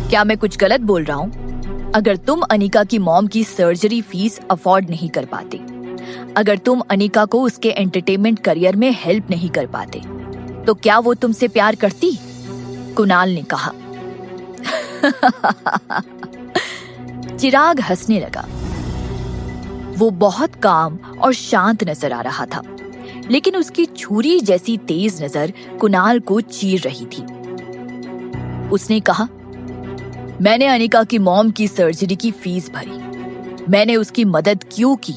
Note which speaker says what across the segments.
Speaker 1: क्या मैं कुछ गलत बोल रहा हूँ? अगर तुम अनिका की मॉम की सर्जरी फीस अफोर्ड नहीं कर पाते, अगर तुम अनिका को उसके एंटरटेनमेंट करियर में हेल्प नहीं कर पाते, तो क्या वो तुमसे प्यार करती? कुणाल ने कहा। चिराग हंसने लगा। वो बहुत काम और शांत नजर आ रहा था, लेकिन उसकी छुरी जैसी तेज नजर कुणाल को चीर रही थी। उसने कहा, मैंने अनिका की मॉम की सर्जरी की फीस भरी। मैंने उसकी मदद क्यों की?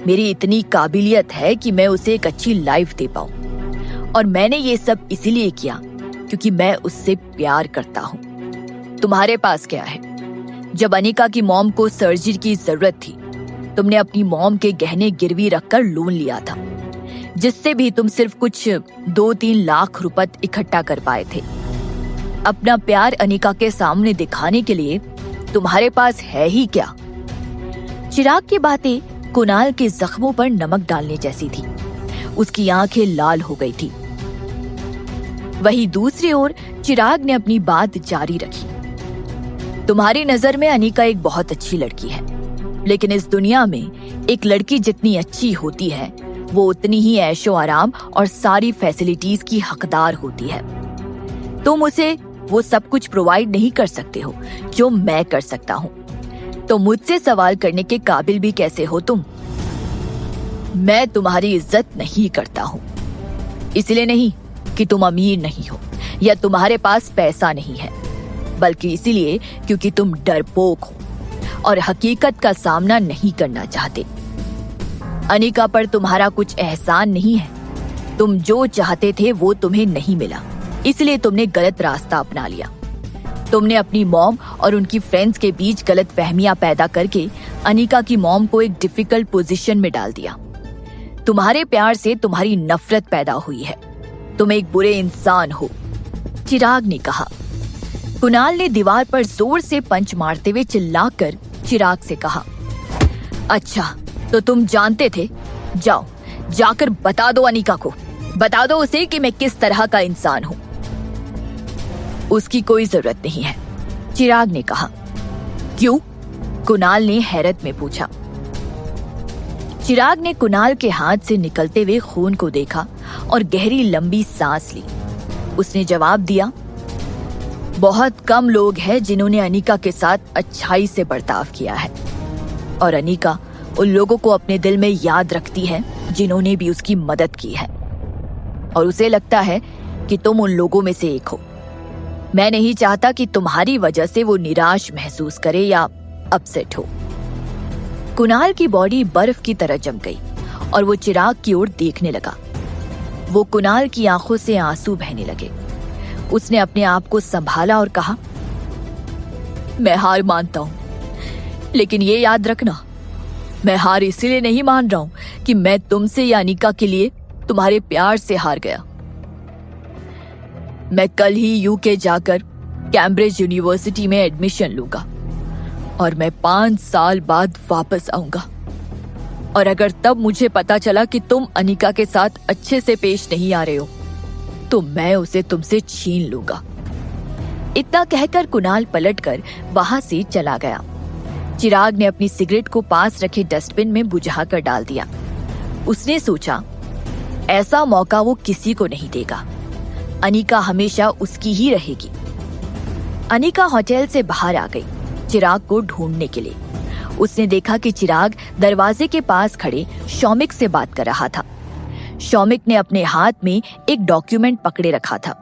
Speaker 1: मेरी इतनी काबिलियत है कि मैं उसे एक अच्छी लाइफ दे पाऊं, और मैंने ये सब इसीलिए किया क्योंकि मैं उससे प्यार करता हूं। तुम्हारे पास क्या है? जब अनिका की मॉम को सर्जरी की जरूरत थी, तुमने अपनी मॉम के गहने गिरवी रखकर लोन लिया था, जिससे भी तुम सिर्फ कुछ 2-3 लाख रुपए इकट्ठा कर पाए थे। अपना प्यार अनिका के सामने दिखाने के लिए तुम्हारे पास है ही क्या? चिराग की बातें कुणाल के जख्मों पर नमक डालने जैसी थी। उसकी आंखें लाल हो गई थी। वहीं दूसरी ओर चिराग ने अपनी बात जारी रखी। तुम्हारी नजर में अनिका एक बहुत अच्छी लड़की है, लेकिन इस दुनिया में एक लड़की जितनी अच्छी होती है, वो उतनी ही ऐशो आराम और सारी फैसिलिटीज की हकदार होती है। तुम उसे वो सब कुछ प्रोवाइड नहीं कर सकते हो जो मैं कर सकता हूँ, तो मुझसे सवाल करने के काबिल भी कैसे हो तुम? मैं तुम्हारी इज्जत नहीं करता हूँ, इसलिए नहीं कि तुम अमीर नहीं हो या तुम्हारे पास पैसा नहीं है, बल्कि इसीलिए क्योंकि तुम डरपोक हो और हकीकत का सामना नहीं करना चाहते। अनिका पर तुम्हारा कुछ एहसान नहीं है। तुम जो चाहते थे वो तुम्हें नहीं मिला, इसलिए तुमने गलत रास्ता अपना लिया। तुमने अपनी मॉम और उनकी फ्रेंड्स के बीच गलत फहमियां पैदा करके अनिका की मॉम को एक डिफिकल्ट पोजीशन में डाल दिया। तुम्हारे प्यार से तुम्हारी नफरत पैदा हुई है। तुम एक बुरे इंसान हो, चिराग ने कहा। कुणाल ने दीवार पर जोर से पंच मारते हुए चिल्लाकर चिराग से कहा, अच्छा तो तुम जानते थे? जाओ जाकर बता दो अनिका को, बता दो उसे कि मैं किस तरह का इंसान हूं। उसकी कोई जरूरत नहीं है, चिराग ने कहा। क्यों? कुणाल ने हैरत में पूछा। चिराग ने कुणाल के हाथ से निकलते हुए खून को देखा और गहरी लंबी सांस ली। उसने जवाब दिया, बहुत कम लोग हैं जिन्होंने अनिका के साथ अच्छाई से बर्ताव किया है, और अनिका उन लोगों को अपने दिल में याद रखती है जिन्होंने भी उसकी मदद की है, और उसे लगता है कि तुम उन लोगों में से एक हो। मैं नहीं चाहता कि तुम्हारी वजह से वो निराश महसूस करे या अपसेट हो। कुणाल की बॉडी बर्फ की तरह जम गई और वो चिराग की ओर देखने लगा। वो कुणाल की आंखों से आंसू बहने लगे। उसने अपने आप को संभाला और कहा, मैं हार मानता हूं, लेकिन ये याद रखना, मैं हार इसीलिए नहीं मान रहा हूं कि मैं तुमसे या अनिका के लिए तुम्हारे प्यार से हार गया। मैं कल ही यूके जाकर कैम्ब्रिज यूनिवर्सिटी में एडमिशन लूंगा और मैं 5 साल बाद वापस आऊंगा, और अगर तब मुझे पता चला कि तुम अनिका के साथ अच्छे से पेश नहीं आ रहे हो, तो मैं उसे तुमसे छीन लूंगा। इतना कहकर कुणाल पलटकर वहां से चला गया। चिराग ने अपनी सिगरेट को पास रखे डस्टबिन में बुझाकर डाल दिया। उसने सोचा, ऐसा मौका वो किसी को नहीं देगा। अनिका हमेशा उसकी ही रहेगी। अनिका होटल से बाहर आ गई चिराग को ढूंढने के लिए। उसने देखा कि चिराग दरवाजे के पास खड़े शौमिक से बात कर रहा था। शौमिक ने अपने हाथ में एक डॉक्यूमेंट पकड़े रखा था।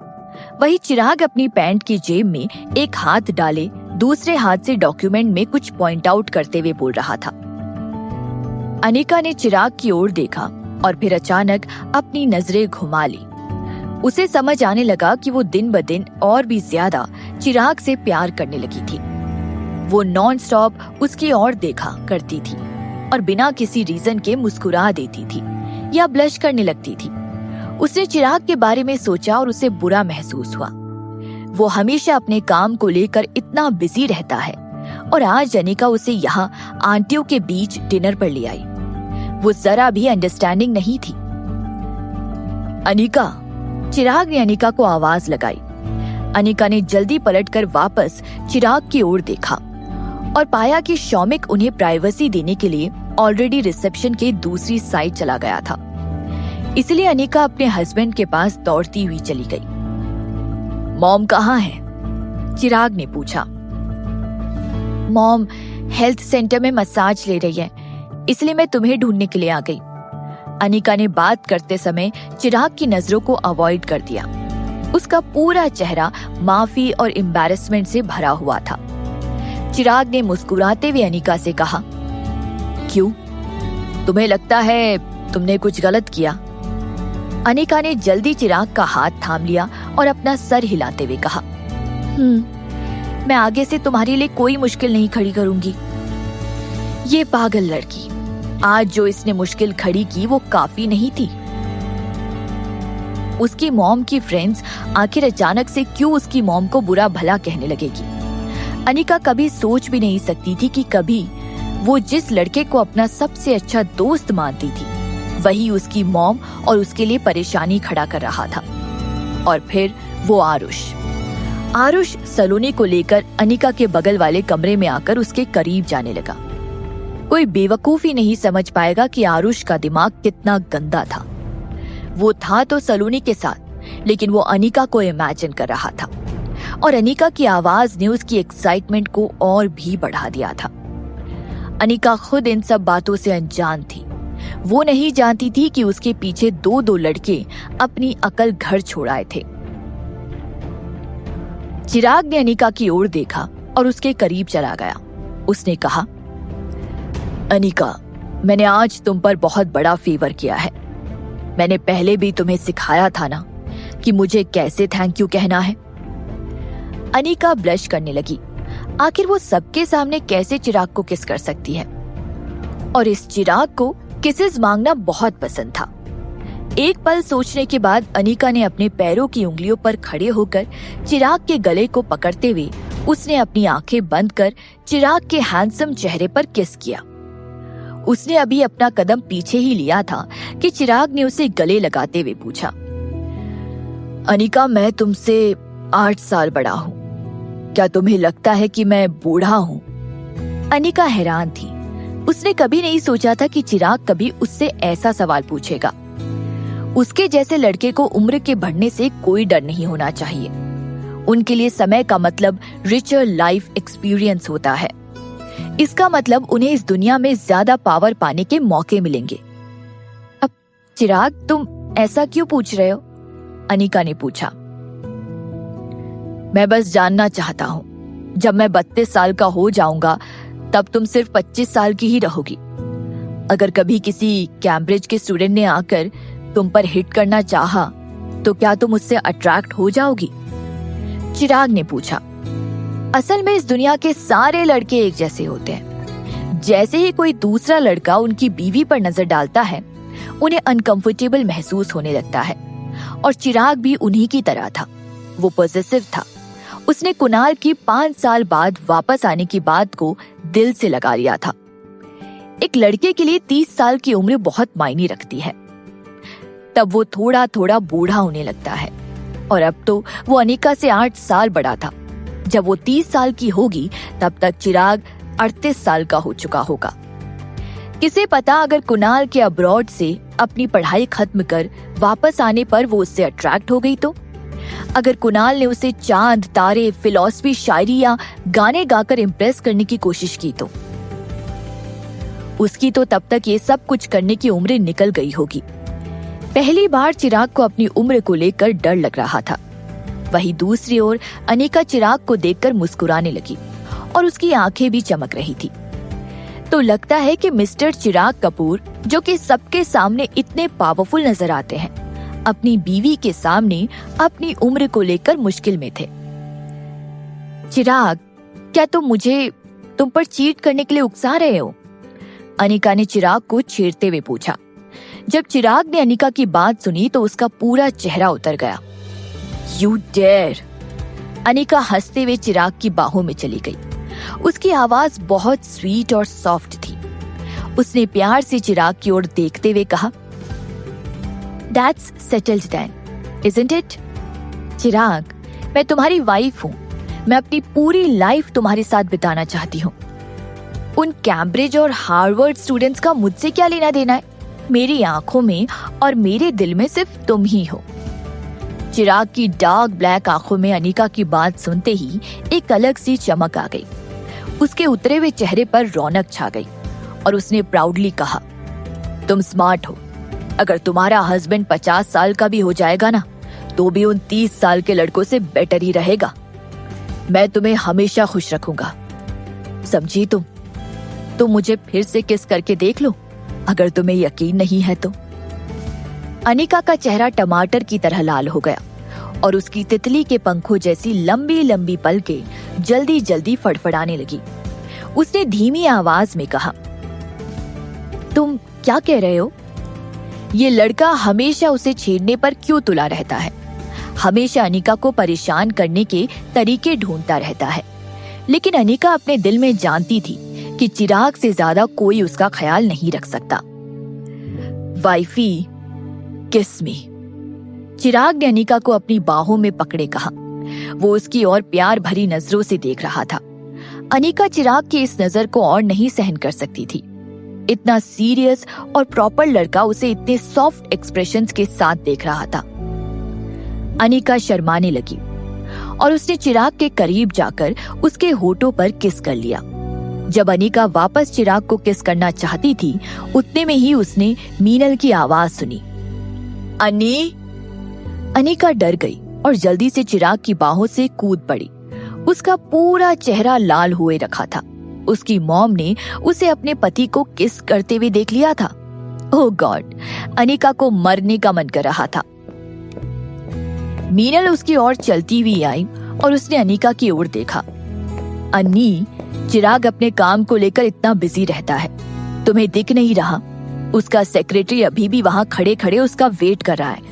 Speaker 1: वही चिराग अपनी पैंट की जेब में एक हाथ डाले दूसरे हाथ से डॉक्यूमेंट में कुछ पॉइंट आउट करते हुए बोल रहा था। अनिका ने चिराग की ओर देखा और फिर अचानक अपनी नजरें घुमा ली। उसे समझ आने लगा कि वो दिन ब दिन और भी ज्यादा चिराग से प्यार करने लगी थी। वो नॉन स्टॉप उसकी ओर देखा करती थी और बिना किसी रीजन के मुस्कुरा देती थी या ब्लश करने लगती थी। उसने चिराग के बारे में सोचा और उसे बुरा महसूस हुआ। वो हमेशा अपने काम को लेकर इतना बिजी रहता है, और आज अनिका उसे यहाँ आंटियों के बीच डिनर पर ले आई। वो जरा भी अंडरस्टैंडिंग नहीं थी। अनिका, चिराग ने अनिका को आवाज लगाई। अनिका ने जल्दी पलटकर वापस चिराग की ओर देखा और पाया कि शौमिक उन्हें प्राइवेसी देने के लिए ऑलरेडी रिसेप्शन के दूसरी साइड चला गया था। इसलिए अनिका अपने हस्बैंड के पास दौड़ती हुई चली गई। मॉम कहाँ है? चिराग ने पूछा। मॉम हेल्थ सेंटर में मसाज ले रही है, इसलिए मैं तुम्हें ढूंढने के लिए आ गई। अनिका ने बात करते समय चिराग की नजरों को अवॉइड कर दिया। उसका पूरा चेहरा माफी और एम्बैरेसमेंट से भरा हुआ था। चिराग ने मुस्कुराते हुए अनिका से कहा, क्यों? तुम्हें लगता है तुमने कुछ गलत किया? अनिका ने जल्दी चिराग का हाथ थाम लिया और अपना सर हिलाते हुए कहा, मैं आगे से तुम्हारे लिए कोई मुश्किल नहीं खड़ी करूंगी। ये पागल लड़की, आज जो इसने मुश्किल खड़ी की वो काफी नहीं थी। उसकी मॉम की फ्रेंड्स आखिर अचानक से क्यों उसकी मॉम को बुरा भला कहने लगेगी? अनिका कभी सोच भी नहीं सकती थी कि कभी वो जिस लड़के को अपना सबसे अच्छा दोस्त मानती थी वही उसकी मॉम और उसके लिए परेशानी खड़ा कर रहा था। और फिर वो आरुष सलोनी को लेकर अनिका के बगल वाले कमरे में आकर उसके करीब जाने लगा। कोई बेवकूफ ही नहीं समझ पाएगा कि आरुष का दिमाग कितना गंदा था। वो था तो सलोनी के साथ, लेकिन वो अनिका को इमेजिन कर रहा था और अनिका की आवाज ने उसकी एक्साइटमेंट को और भी बढ़ा दिया था। अनिका खुद इन सब बातों से अनजान थी। वो नहीं जानती थी कि उसके पीछे दो लड़के अपनी अकल घर छोड़ आए थे। चिराग ने अनिका की ओर देखा और उसके करीब चला गया। उसने कहा, अनिका, मैंने आज तुम पर बहुत बड़ा फेवर किया है। मैंने पहले भी तुम्हें सिखाया था ना कि मुझे कैसे थैंक यू कहना है। अनिका ब्लश करने लगी। आखिर वो सबके सामने कैसे चिराग को किस कर सकती है? और इस चिराग को किसेस मांगना बहुत पसंद था। एक पल सोचने के बाद अनिका ने अपने पैरों की उंगलियों पर खड़े होकर चिराग के गले को पकड़ते हुए उसने अपनी आंखें बंद कर चिराग के हैंडसम चेहरे पर किस किया। उसने अभी अपना कदम पीछे ही लिया था कि चिराग ने उसे गले लगाते हुए पूछा, अनिका, मैं तुमसे 8 साल बड़ा हूँ। क्या तुम्हें लगता है कि मैं बूढ़ा हूँ? अनिका हैरान थी। उसने कभी नहीं सोचा था कि चिराग कभी उससे ऐसा सवाल पूछेगा। उसके जैसे लड़के को उम्र के बढ़ने से कोई डर नहीं होना चाहिए। उनके लिए समय का मतलब रिचर लाइफ एक्सपीरियंस होता है। इसका मतलब उन्हें इस दुनिया में ज्यादा पावर पाने के मौके मिलेंगे। अब चिराग, तुम ऐसा क्यों पूछ रहे हो? अनिका ने पूछा। मैं बस जानना चाहता हूँ, जब मैं 32 साल का हो जाऊंगा तब तुम सिर्फ 25 साल की ही रहोगी। अगर कभी किसी कैम्ब्रिज के स्टूडेंट ने आकर तुम पर हिट करना चाहा तो क्या तुम उससे अट्रैक्ट हो जाओगी? चिराग ने पूछा। असल में इस दुनिया के सारे लड़के एक जैसे होते हैं। जैसे ही कोई दूसरा लड़का उनकी बीवी पर नजर डालता है उन्हें अनकंफर्टेबल महसूस होने लगता है। और चिराग भी उन्हीं की तरह था। वो पॉजिटिव था। उसने कुणाल की 5 साल बाद वापस आने की बात को दिल से लगा लिया था। एक लड़के के लिए 30 साल की उम्र बहुत मायने रखती है। तब वो थोड़ा थोड़ा बूढ़ा होने लगता है और अब तो वो अनिका से 8 साल बड़ा था। जब वो 30 साल की होगी तब तक चिराग 38 साल का हो चुका होगा। किसे पता, अगर कुणाल के अब्रॉड से अपनी पढ़ाई खत्म कर वापस आने पर वो उससे अट्रैक्ट हो गई तो? अगर कुणाल ने उसे चांद, तारे, फिलॉसफी, शायरी या गाने गाकर इम्प्रेस करने की कोशिश की तो? उसकी तो तब तक ये सब कुछ करने की उम्र निकल गई होगी। पहली बार चिराग को अपनी उम्र को लेकर डर लग रहा था। वहीं दूसरी ओर अनिका चिराग को देखकर मुस्कुराने लगी और उसकी आंखें भी चमक रही थी। तो लगता है कि मिस्टर चिराग कपूर, जो कि सबके सामने इतने पावरफुल नजर आते हैं, अपनी बीवी के सामने अपनी उम्र को लेकर मुश्किल में थे। चिराग, क्या तुम मुझे तुम पर चीट करने के लिए उकसा रहे हो? अनिका ने चिराग को छेड़ते हुए पूछा। जब चिराग ने अनिका की बात सुनी तो उसका पूरा चेहरा उतर गया। You dare! अनिका हंसते हुए चिराग की बाहों में चली गई। उसकी आवाज बहुत स्वीट और सॉफ्ट थी। उसने प्यार से चिराग की ओर देखते हुए कहा, That's settled then, isn't it? चिराग, मैं तुम्हारी वाइफ हूँ। मैं अपनी पूरी लाइफ तुम्हारे साथ बिताना चाहती हूँ। उन कैम्ब्रिज और हार्वर्ड स्टूडेंट्स का मुझसे क्या लेना देना है? मेरी आंखों में और मेरे दिल में सिर्फ तुम ही हो। चिराग की डार्क ब्लैक आंखों में अनिका की बात सुनते ही एक अलग सी चमक आ गई। उसके उतरे हुए चेहरे पर रौनक छा गई और उसने प्राउडली कहा, तुम स्मार्ट हो। अगर तुम्हारा हस्बैंड 50 साल का भी हो जाएगा ना, तो भी उन 30 साल के लड़कों से बेटर ही रहेगा। मैं तुम्हें हमेशा खुश रखूंगा, समझी तुम? तुम मुझे फिर से किस करके देख लो, अगर तुम्हें यकीन नहीं है तो। अनिका का चेहरा टमाटर की तरह लाल हो गया और उसकी तितली के पंखों जैसी लंबी लंबी पलकें जल्दी जल्दी फड़फड़ाने लगी। उसने धीमी आवाज में कहा, तुम क्या कह रहे हो? ये लड़का हमेशा उसे छेड़ने पर क्यों तुला रहता है? हमेशा अनिका को परेशान करने के तरीके ढूंढता रहता है। लेकिन अनिका अपने दिल में जानती थी कि चिराग से ज्यादा कोई उसका ख्याल नहीं रख सकता। वाइफी, किस मी। चिराग ने अनिका को अपनी बाहों में पकड़े कहा। वो उसकी ओर प्यार भरी नजरों से देख रहा था। अनिका चिराग की इस नजर को और नहीं सहन कर सकती थी। इतना सीरियस और प्रॉपर लड़का उसे इतने सॉफ्ट एक्सप्रेशंस के साथ देख रहा था। अनिका शर्माने लगी और उसने चिराग के करीब जाकर उसके होठों पर किस कर लिया। जब अनिका वापस चिराग को किस करना चाहती थी, उतने में ही उसने मीनल की आवाज सुनी, अनी। अनिका डर गई और जल्दी से चिराग की बाहों से कूद पड़ी। उसका पूरा चेहरा लाल हुए रखा था। उसकी मॉम ने उसे अपने पति को किस करते हुए देख लिया था। ओह गॉड, अनिका को मरने का मन कर रहा था। मीनल उसकी ओर चलती हुई आई और उसने अनिका की ओर देखा। अन्नी, चिराग अपने काम को लेकर इतना बिजी रहता है, तुम्हें दिख नहीं रहा? उसका सेक्रेटरी अभी भी वहाँ खड़े खड़े उसका वेट कर रहा है।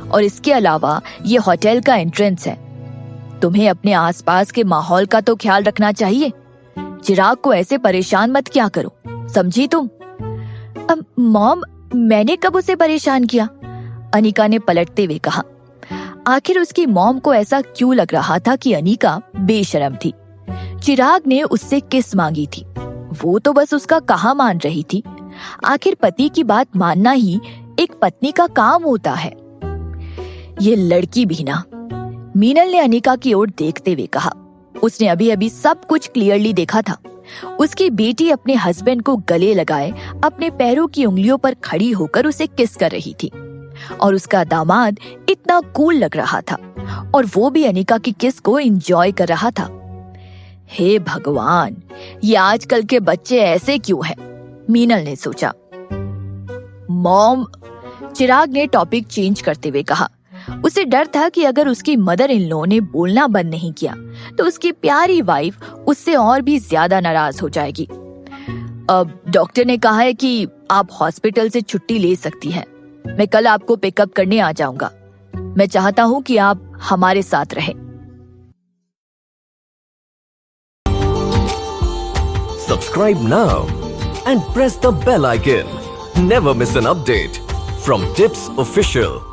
Speaker 1: और इसके अलावा ये होटल का एंट्रेंस है। तुम्हें अपने आसपास के माहौल का तो ख्याल रखना चाहिए। चिराग को ऐसे परेशान मत किया करो, समझी तुम? मॉम, मैंने कब उसे परेशान किया? अनिका ने पलटते हुए कहा। आखिर उसकी मॉम को ऐसा क्यों लग रहा था कि अनिका बेशर्म थी? चिराग ने उससे किस मांगी थी, वो तो बस उसका कहा मान रही थी। आखिर पति की बात मानना ही एक पत्नी का काम होता है। ये लड़की भी ना। मीनल ने अनिका की ओर देखते हुए कहा। उसने अभी अभी सब कुछ क्लियरली देखा था। उसकी बेटी अपने हस्बैंड को गले लगाए अपने पैरों की उंगलियों पर खड़ी होकर उसे किस कर रही थी और उसका दामाद इतना कूल लग रहा था और वो भी अनिका की किस को एंजॉय कर रहा था। हे भगवान, ये आजकल के बच्चे ऐसे क्यों हैं? मीनल ने सोचा। मॉम, चिराग ने टॉपिक चेंज करते हुए कहा। उसे डर था कि अगर उसकी मदर इन लॉ ने बोलना बंद नहीं किया तो उसकी प्यारी वाइफ उससे और भी ज्यादा नाराज हो जाएगी। अब डॉक्टर ने कहा है कि आप हॉस्पिटल से छुट्टी ले सकती हैं। मैं कल आपको पिकअप करने आ जाऊंगा। मैं चाहता हूँ कि आप हमारे साथ रहें।
Speaker 2: Subscribe now and press the bell icon. Never miss an update from Tips Official.